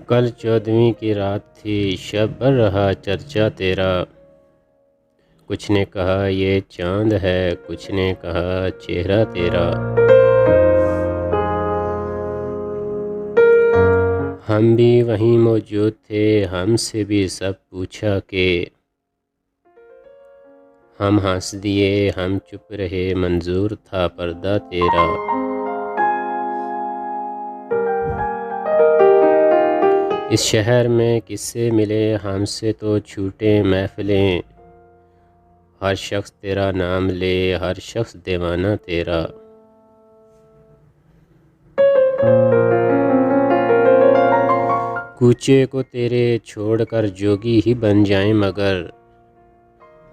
कल 14वीं की रात थी, शब भर रहा चर्चा तेरा। कुछ ने कहा ये चांद है, कुछ ने कहा चेहरा तेरा। हम भी वहीं मौजूद थे, हमसे भी सब पूछा कि हम हंस दिए, हम चुप रहे, मंजूर था पर्दा तेरा। इस शहर में किससे मिले, हमसे तो छूटे महफिलें। हर शख्स तेरा नाम ले, हर शख्स दीवाना तेरा। कूचे को तेरे छोड़कर जोगी ही बन जाएं, मगर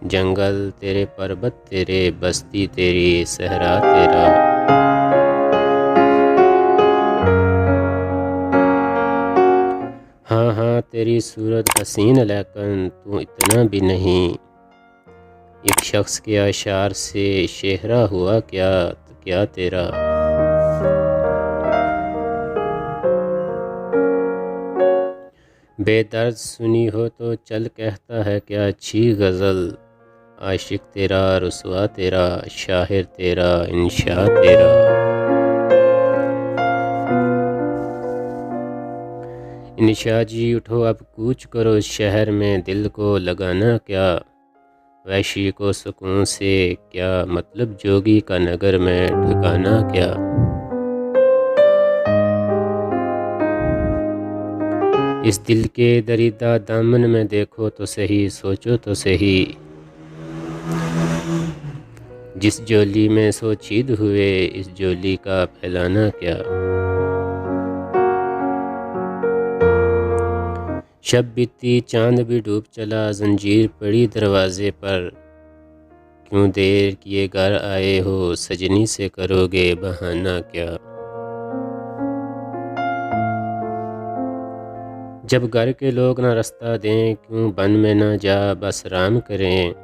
जंगल तेरे, पर्वत तेरे, बस्ती तेरी, सहरा तेरा। हाँ हाँ तेरी सूरत हसीन, लेकिन तू इतना भी नहीं। एक शख्स के अशार से शेहरा हुआ क्या, तो क्या तेरा। बेदर्द सुनी हो तो चल, कहता है क्या अच्छी गज़ल। आशिक तेरा, रुसवा तेरा, शाहिर तेरा, इंशा तेरा। इंशा जी उठो अब कूच करो शहर में, दिल को लगाना क्या। वैशी को सुकून से क्या मतलब, जोगी का नगर में ठिकाना क्या। इस दिल के दरिदा दामन में देखो तो सही, सोचो तो सही। जिस जोली में सो चीद हुए, इस जोली का फैलाना क्या। शब बीती चांद भी डूब चला, जंजीर पड़ी दरवाजे पर। क्यों देर किए घर आए हो, सजनी से करोगे बहाना क्या। जब घर के लोग ना रास्ता दें, क्यों बन में ना जा बस राम करें।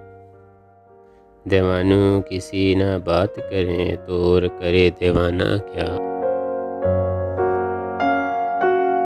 दीवानों किसी ना बात करें, तो और करे दीवाना क्या।